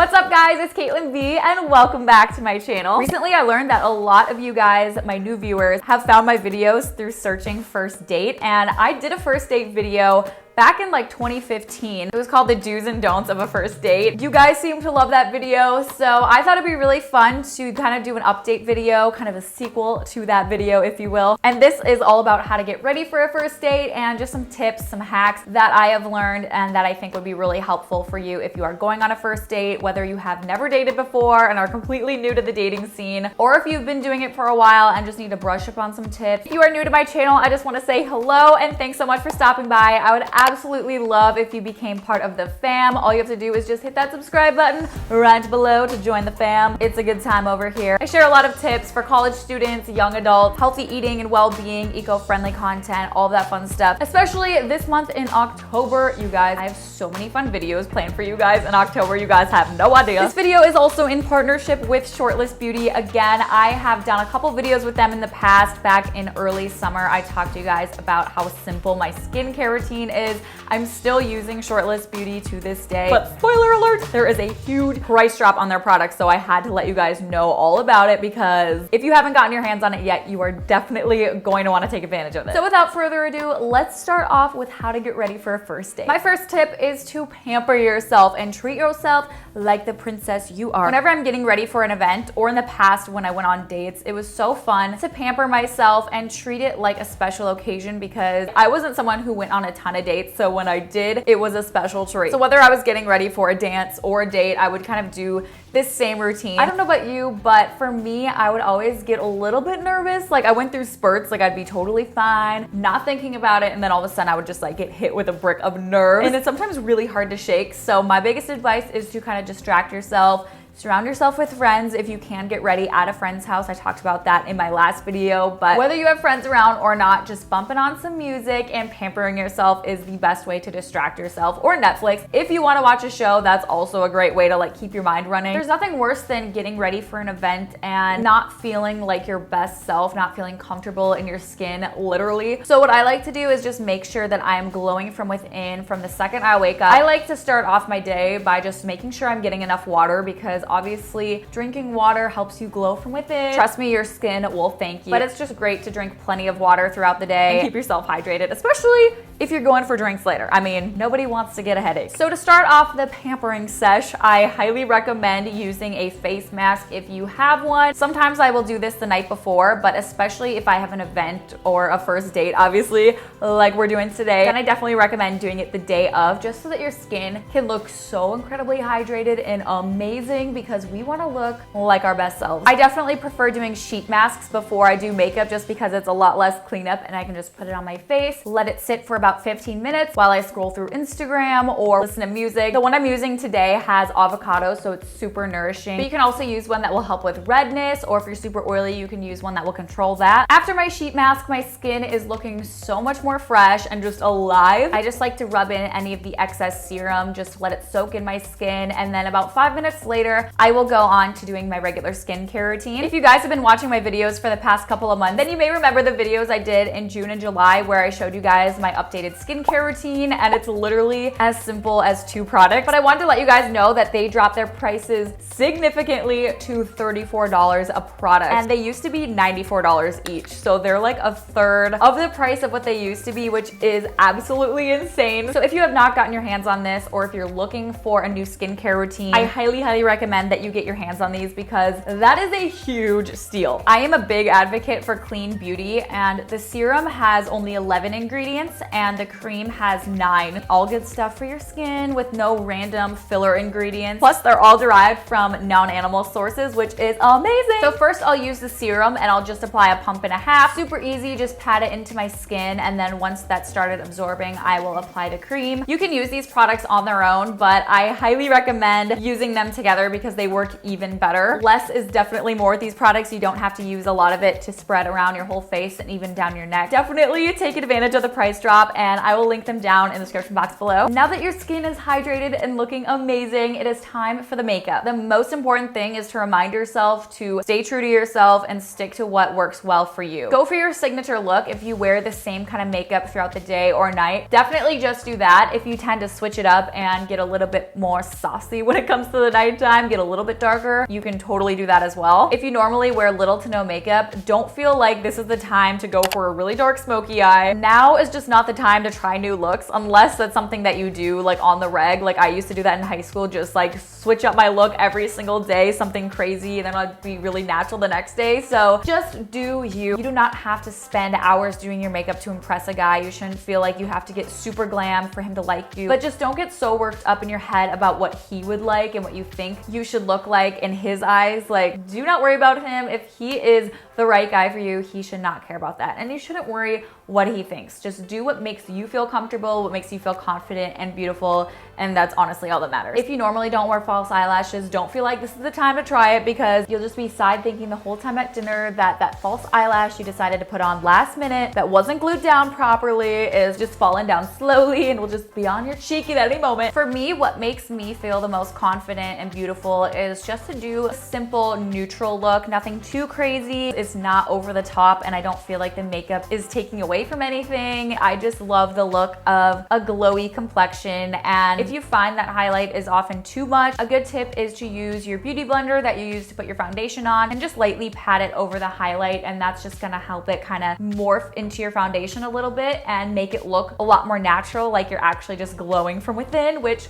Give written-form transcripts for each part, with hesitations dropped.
What's up guys, it's Caitlin B and welcome back to my channel. Recently I learned that a lot of you guys, my new viewers, have found my videos through searching first date, and I did a first date video back in like 2015. It was called the do's and don'ts of a first date. You guys seem to love that video, so I thought it'd be really fun to kind of do an update video, kind of a sequel to that video, if you will. And this is all about how to get ready for a first date and just some tips, some hacks that I have learned and that I think would be really helpful for you if you are going on a first date, whether you have never dated before and are completely new to the dating scene, or if you've been doing it for a while and just need to brush up on some tips. If you are new to my channel, I just want to say hello and thanks so much for stopping by. I would absolutely love if you became part of the fam. All you have to do is just hit that subscribe button right below to join the fam. It's a good time over here. I share a lot of tips for college students, young adults, healthy eating and well-being, eco-friendly content, all of that fun stuff. Especially this month in October, you guys, I have so many fun videos planned for you guys in October. You guys have no idea. This video is also in partnership with Shortlist Beauty. Again, I have done a couple videos with them in the past. Back in early summer, I talked to you guys about how simple my skincare routine is. I'm still using Shortlist Beauty to this day, but spoiler alert, there is a huge price drop on their products, so I had to let you guys know all about it because if you haven't gotten your hands on it yet, you are definitely going to want to take advantage of it. So without further ado, let's start off with how to get ready for a first date. My first tip is to pamper yourself and treat yourself like the princess you are. Whenever I'm getting ready for an event, or in the past when I went on dates, it was so fun to pamper myself and treat it like a special occasion because I wasn't someone who went on a ton of dates, so when I did, it was a special treat. So whether I was getting ready for a dance or a date, I would kind of do this same routine. I don't know about you, but for me, I would always get a little bit nervous. Like I went through spurts, like I'd be totally fine, not thinking about it, and then all of a sudden I would just like get hit with a brick of nerves. And it's sometimes really hard to shake. So my biggest advice is to kind of distract yourself. Surround yourself with friends if you can get ready at a friend's house. I talked about that in my last video, but whether you have friends around or not, just bumping on some music and pampering yourself is the best way to distract yourself. Or Netflix. If you want to watch a show, that's also a great way to like keep your mind running. There's nothing worse than getting ready for an event and not feeling like your best self, not feeling comfortable in your skin, literally. So what I like to do is just make sure that I am glowing from within from the second I wake up. I like to start off my day by just making sure I'm getting enough water because obviously drinking water helps you glow from within. Trust me, your skin will thank you. But it's just great to drink plenty of water throughout the day and keep yourself hydrated, especially if you're going for drinks later. I mean, nobody wants to get a headache. So to start off the pampering sesh, I highly recommend using a face mask if you have one. Sometimes I will do this the night before, but especially if I have an event or a first date, obviously, like we're doing today, then I definitely recommend doing it the day of, just so that your skin can look so incredibly hydrated and amazing, because we want to look like our best selves. I definitely prefer doing sheet masks before I do makeup just because it's a lot less cleanup and I can just put it on my face, let it sit for about 15 minutes while I scroll through Instagram or listen to music. The one I'm using today has avocado, so it's super nourishing. But you can also use one that will help with redness, or if you're super oily, you can use one that will control that. After my sheet mask, my skin is looking so much more fresh and just alive. I just like to rub in any of the excess serum, just let it soak in my skin, and then about 5 minutes later, I will go on to doing my regular skincare routine. If you guys have been watching my videos for the past couple of months, then you may remember the videos I did in June and July where I showed you guys my updated skincare routine, and it's literally as simple as 2 products. But I wanted to let you guys know that they dropped their prices significantly to $34 a product, and they used to be $94 each. So they're like a third of the price of what they used to be, which is absolutely insane. So if you have not gotten your hands on this, or if you're looking for a new skincare routine, I highly recommend that you get your hands on these because that is a huge steal. I am a big advocate for clean beauty, and the serum has only 11 ingredients and the cream has 9. All good stuff for your skin with no random filler ingredients. Plus they're all derived from non-animal sources, which is amazing. So first I'll use the serum and I'll just apply a pump and a half. Super easy, just pat it into my skin, and then once that's started absorbing, I will apply the cream. You can use these products on their own, but I highly recommend using them together because because they work even better. Less is definitely more with these products. You don't have to use a lot of it to spread around your whole face and even down your neck. Definitely take advantage of the price drop, and I will link them down in the description box below. Now that your skin is hydrated and looking amazing, it is time for the makeup. The most important thing is to remind yourself to stay true to yourself and stick to what works well for you. Go for your signature look if you wear the same kind of makeup throughout the day or night. Definitely just do that. If you tend to switch it up and get a little bit more saucy when it comes to the nighttime, get a little bit darker, you can totally do that as well. If you normally wear little to no makeup, don't feel like this is the time to go for a really dark smoky eye. Now is just not the time to try new looks unless that's something that you do like on the reg. Like I used to do that in high school, just like switch up my look every single day, something crazy, and then I'd be really natural the next day. So just do you. You do not have to spend hours doing your makeup to impress a guy. You shouldn't feel like you have to get super glam for him to like you, but just don't get so worked up in your head about what he would like and what you think you should look like in his eyes. Like, do not worry about him. If he is the right guy for you, he should not care about that. And you shouldn't worry what he thinks. Just do what makes you feel comfortable, what makes you feel confident and beautiful, and that's honestly all that matters. If you normally don't wear false eyelashes, don't feel like this is the time to try it, because you'll just be side thinking the whole time at dinner that that false eyelash you decided to put on last minute that wasn't glued down properly is just falling down slowly and will just be on your cheek at any moment. For me, what makes me feel the most confident and beautiful is just to do a simple neutral look, nothing too crazy. It's not over the top, and I don't feel like the makeup is taking away from anything. I just love the look of a glowy complexion, and if you find that highlight is often too much, a good tip is to use your beauty blender that you use to put your foundation on and just lightly pat it over the highlight, and that's just gonna help it kind of morph into your foundation a little bit and make it look a lot more natural, like you're actually just glowing from within, which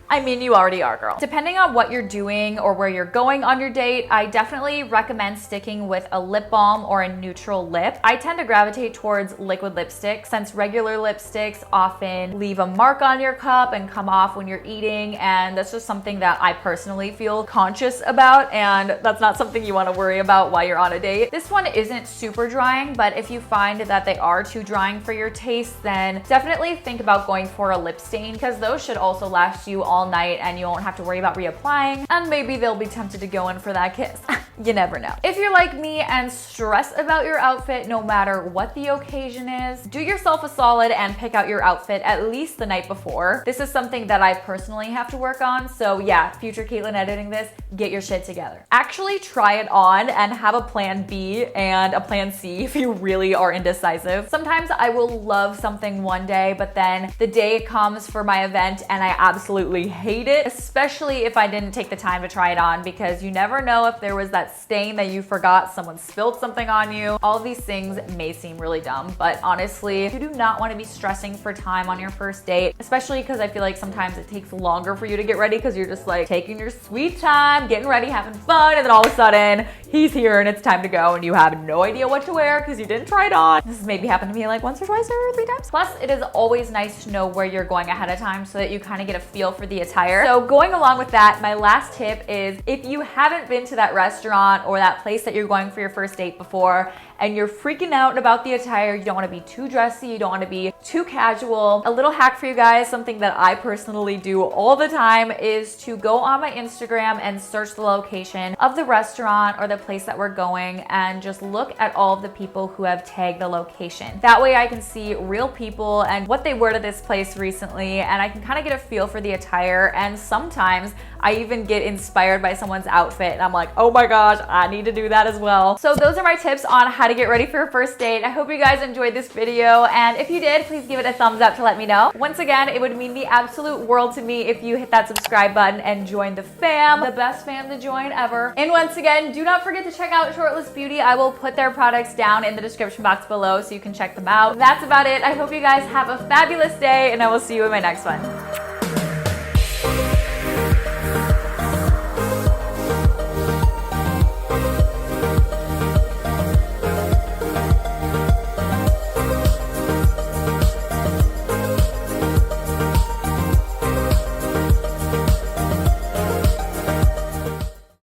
I mean, you already are, girl. Depending on what you're doing or where you're going on your date, I definitely recommend sticking with a lip balm or a neutral lip. I tend to gravitate towards liquid lipstick since regular lipsticks often leave a mark on your cup and come off when you're eating, and that's just something that I personally feel conscious about, and that's not something you want to worry about while you're on a date. This one isn't super drying, but if you find that they are too drying for your taste, then definitely think about going for a lip stain, because those should also last you all night and you won't have to worry about reapplying, and maybe they'll be tempted to go in for that kiss. You never know. If you're like me and stress about your outfit no matter what the occasion is, do yourself a solid and pick out your outfit at least the night before. This is something that I personally have to work on, so yeah, future Caitlin editing this, get your shit together. Actually try it on and have a plan B and a plan C if you really are indecisive. Sometimes I will love something one day, but then the day comes for my event and I absolutely hate it, especially if I didn't take the time to try it on, because you never know if there was that stain that you forgot, someone spilled something on you. All of these things may seem really dumb, but honestly, you do not want to be stressing for time on your first date, especially because I feel like sometimes it takes longer for you to get ready because you're just like taking your sweet time, getting ready, having fun, and then all of a sudden he's here and it's time to go and you have no idea what to wear because you didn't try it on. This has maybe happened to me like once or twice or 3 times. Plus, it is always nice to know where you're going ahead of time so that you kind of get a feel for the attire. So going along with that, my last tip is if you haven't been to that restaurant or that place that you're going for your first date before and you're freaking out about the attire, you don't want to be too dressy, you don't want to be too casual, a little hack for you guys, something that I personally do all the time, is to go on my Instagram and search the location of the restaurant or the place that we're going and just look at all of the people who have tagged the location. That way I can see real people and what they wear to this place recently, and I can kind of get a feel for the attire, and sometimes I even get inspired by someone's outfit and I'm like, oh my gosh, I need to do that as well. So those are my tips on how to get ready for your first date. I hope you guys enjoyed this video, and if you did, please give it a thumbs up to let me know. Once again, it would mean the absolute world to me if you hit that subscribe button and join the fam, the best fam to join ever. And once again, do not forget to check out Shortlist Beauty. I will put their products down in the description box below so you can check them out. That's about it. I hope you guys have a fabulous day, and I will see you in my next one.